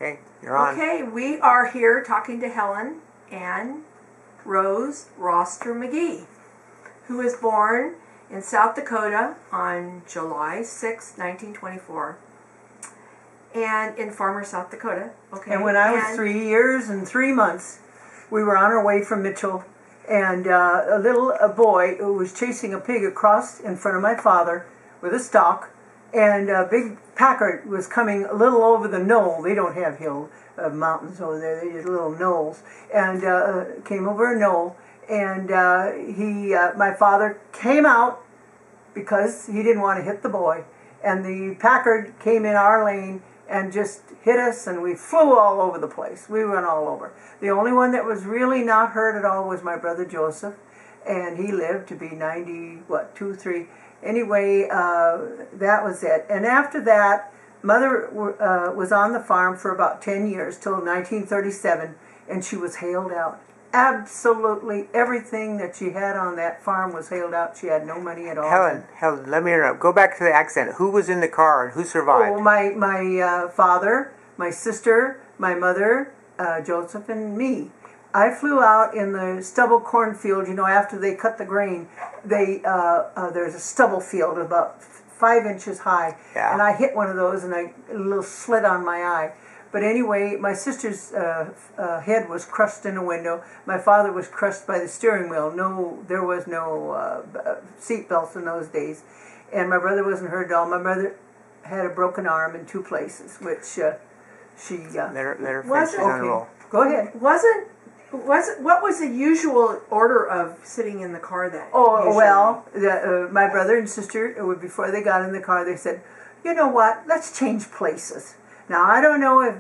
Okay, you're on. Okay, we are here talking to Helen and Rose Roster McGee, who was born in South Dakota on July 6, 1924, and in Farmer, South Dakota. Okay. And when I was 3 years and 3 months, we were on our way from Mitchell, and a little boy who was chasing a pig across in front of my father with a stalk, and a big Packard was coming a little over the knoll. They don't have mountains over there, they just little knolls, and came over a knoll, and my father came out because he didn't want to hit the boy, and the Packard came in our lane and just hit us, and we flew all over the place. We went all over. The only one that was really not hurt at all was my brother Joseph, and he lived to be 2, 3. Anyway, that was it. And after that, Mother was on the farm for about 10 years, till 1937, and she was hailed out. Absolutely everything that she had on that farm was hailed out. She had no money at all. Helen, let me interrupt. Go back to the accent. Who was in the car and who survived? Oh, my father, my sister, my mother, Joseph, and me. I flew out in the stubble cornfield. You know, after they cut the grain, there's a stubble field about 5 inches high, yeah. And I hit one of those, and a little slit on my eye. But anyway, my sister's head was crushed in a window. My father was crushed by the steering wheel. There was no seat belts in those days, and my brother wasn't hurt at all. My mother had a broken arm in 2 places, which she. Their faces on roll. Go ahead. What was the usual order of sitting in the car that? Oh, usually? well, my brother and sister, before they got in the car, they said, you know what, let's change places. Now, I don't know if,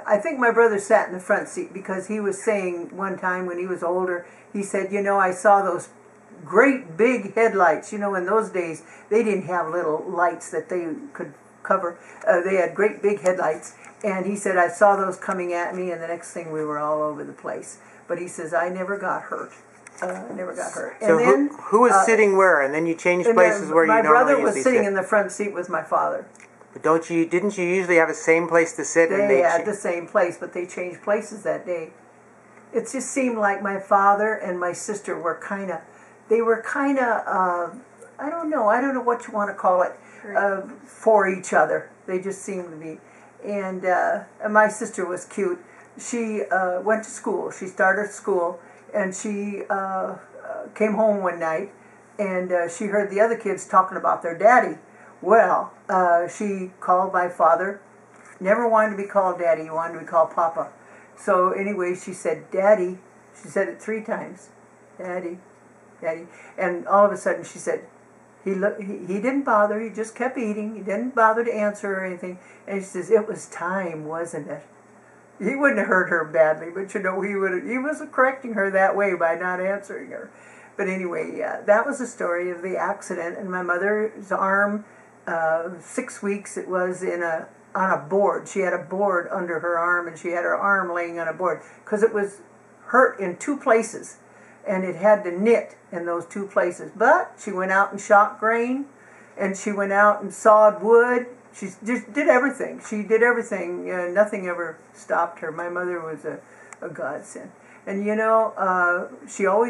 I think my brother sat in the front seat because he was saying one time when he was older, he said, you know, I saw those great big headlights. You know, in those days, they didn't have little lights that they could cover. They had great big headlights. And he said, I saw those coming at me, and the next thing we were all over the place. But he says, I never got hurt. Never got hurt. So and then, who was sitting where? And then you changed places where you normally My brother was usually sitting sit. in the front seat with my father. But didn't you usually have the same place to sit? They had the same place, but they changed places that day. It just seemed like my father and my sister were kind of, I don't know what you want to call it, for each other. They just seemed to be. And my sister was cute. She went to school. She started school, and she came home one night, and she heard the other kids talking about their daddy. Well, she called my father. Never wanted to be called Daddy. He wanted to be called Papa. So anyway, she said, Daddy. She said it 3 times. Daddy, Daddy. And all of a sudden she said, he didn't bother. He just kept eating. He didn't bother to answer or anything. And she says, it was time, wasn't it? He wouldn't have hurt her badly, but you know, he was correcting her that way by not answering her. But anyway, that was the story of the accident. And my mother's arm, 6 weeks, it was on a board. She had a board under her arm, and she had her arm laying on a board because it was hurt in 2 places, and it had to knit in those 2 places. But she went out and shot grain, and she went out and sawed wood. She just did everything. She did everything. Nothing ever stopped her. My mother was a godsend. And you know,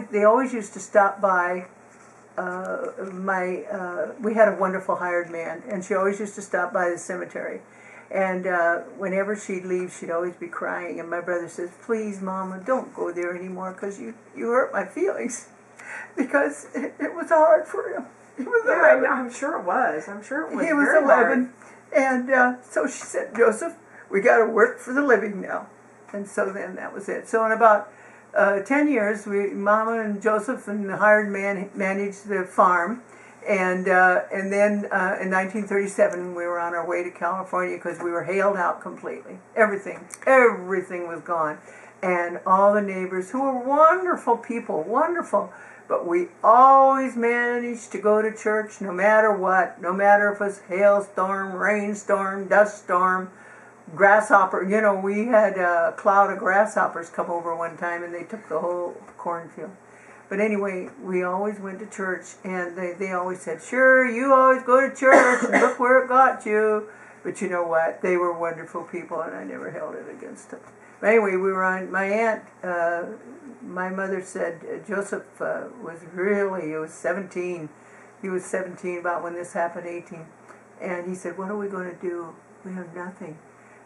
they always used to stop by. We had a wonderful hired man, and she always used to stop by the cemetery. And whenever she'd leave, she'd always be crying. And my brother says, please, Mama, don't go there anymore because you hurt my feelings. Because it was hard for him. He was 11. I'm sure it was. He was 11. And so she said, Joseph, we got to work for the living now. And so then that was it. So in about 10 years, Mama and Joseph and the hired man managed the farm. And then in 1937, we were on our way to California because we were hailed out completely. Everything was gone. And all the neighbors, who were wonderful people, wonderful. But we always managed to go to church no matter what. No matter if it was hailstorm, rainstorm, dust storm, grasshopper. You know, we had a cloud of grasshoppers come over one time, and they took the whole cornfield. But anyway, we always went to church, and they always said, sure, you always go to church, and look where it got you. But you know what? They were wonderful people, and I never held it against them. But anyway, we were on, my aunt, my mother said Joseph he was 17. He was 17 about when this happened, 18. And he said, what are we going to do? We have nothing.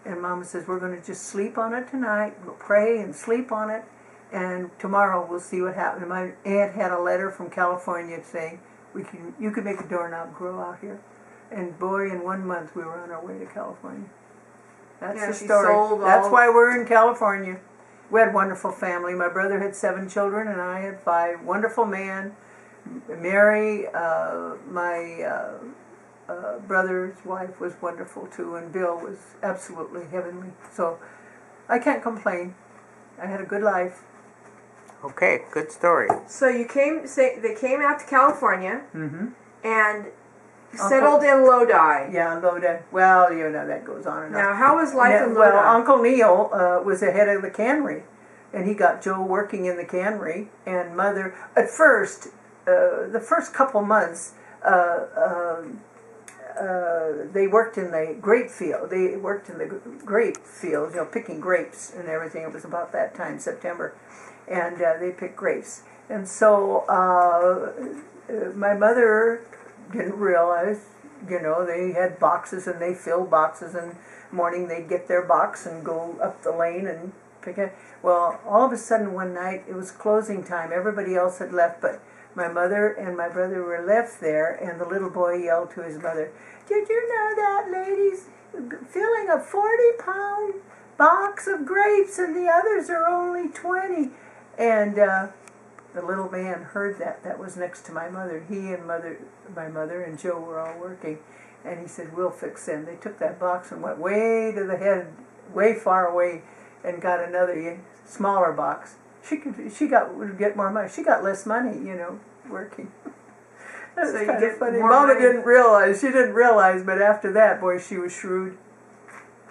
And Mama says, we're going to just sleep on it tonight. We'll pray and sleep on it. And tomorrow we'll see what happens. And my aunt had a letter from California saying, you can make a doorknob grow out here. And boy, in 1 month we were on our way to California. That's the story. That's why we're in California. We had a wonderful family. My brother had 7 children and I had 5. Wonderful man. Mary, my brother's wife, was wonderful too, and Bill was absolutely heavenly. So I can't complain. I had a good life. Okay, good story. So they came out to California Mm-hmm. and settled in Lodi. Yeah, Lodi. Well, you know, that goes on and on. Now, how was life in Lodi? Well, Uncle Neil was the head of the cannery, and he got Joe working in the cannery. And Mother, at first, the first couple months, they worked in the grape field. They worked in the grape fields, you know, picking grapes and everything. It was about that time, September, and they picked grapes. And so my mother didn't realize, you know, they had boxes and they filled boxes, and morning they'd get their box and go up the lane and pick it. Well, all of a sudden one night, it was closing time. Everybody else had left, but my mother and my brother were left there, and the little boy yelled to his mother, did you know that lady's filling a 40-pound box of grapes and the others are only 20? And the little man heard that. That was next to my mother. He and my mother and Joe were all working. And he said, we'll fix them. They took that box and went way to the head, way far away, and got another smaller box. Would get more money. She got less money, you know, working. That was kind of funny. Mama didn't realize. She didn't realize, but after that, boy, she was shrewd.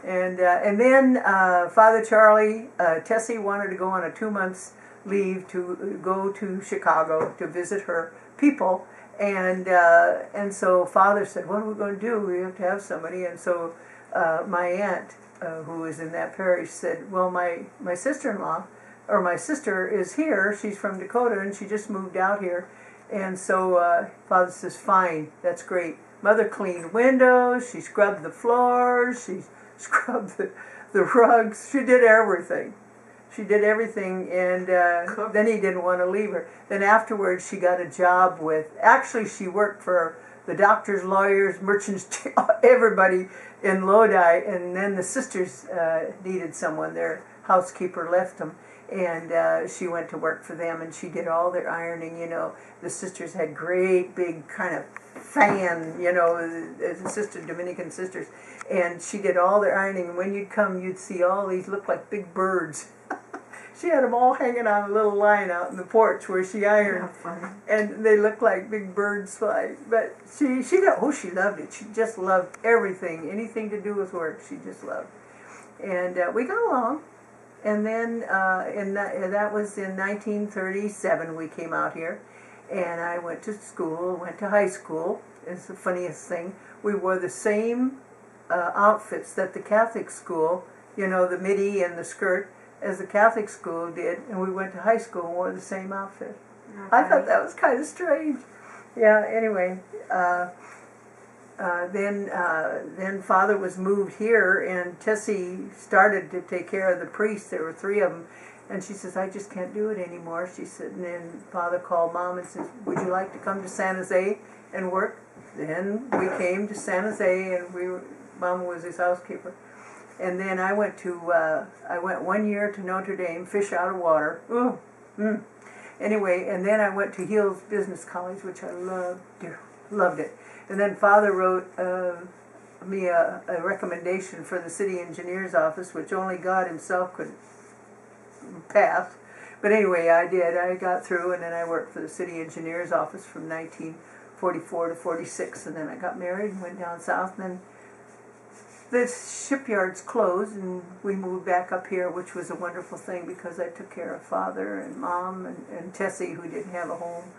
And then Father Charlie, Tessie wanted to go on a 2-month leave to go to Chicago to visit her people, and so Father said, what are we going to do? We have to have somebody. And so my aunt, who was in that parish, said, well, my sister-in-law, or my sister is here. She's from Dakota, and she just moved out here. And so Father says, fine, that's great. Mother cleaned windows, she scrubbed the floors, she scrubbed the rugs, she did everything. She did everything, and then he didn't want to leave her. Then afterwards she got a job actually she worked for the doctors, lawyers, merchants, everybody in Lodi, and then the sisters needed someone. Their housekeeper left them. And she went to work for them, and she did all their ironing, you know. The sisters had great big kind of fan, you know, the Dominican sisters. And she did all their ironing, and when you'd come, you'd see all these look like big birds. She had them all hanging on a little line out in the porch where she ironed. And they looked like big birds flying. But she loved it. She just loved everything, anything to do with work, she just loved. And we got along. And then that was in 1937 we came out here, and I went to school, went to high school. It's the funniest thing. We wore the same outfits that the Catholic school, you know, the midi and the skirt, as the Catholic school did, and we went to high school and wore the same outfit. Okay. I thought that was kind of strange. Yeah, anyway. Then Father was moved here, and Tessie started to take care of the priests. There were 3 of them, and she says, I just can't do it anymore. She said, and then Father called Mom and says, would you like to come to San Jose and work? Then we came to San Jose, and Mama was his housekeeper. And then I went 1 year to Notre Dame, fish out of water. Ooh, Anyway, and then I went to Heels Business College, which I loved it. And then Father wrote me a recommendation for the city engineer's office, which only God himself could pass. But anyway, I did. I got through, and then I worked for the city engineer's office from 1944 to 46, and then I got married and went down south, and then the shipyards closed, and we moved back up here, which was a wonderful thing because I took care of Father and Mom and Tessie, who didn't have a home.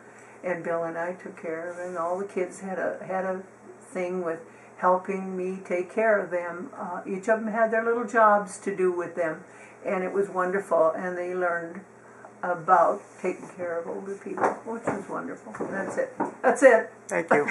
And Bill and I took care of it, and all the kids had a thing with helping me take care of them. Each of them had their little jobs to do with them, and it was wonderful, and they learned about taking care of older people, which was wonderful. That's it. Thank you.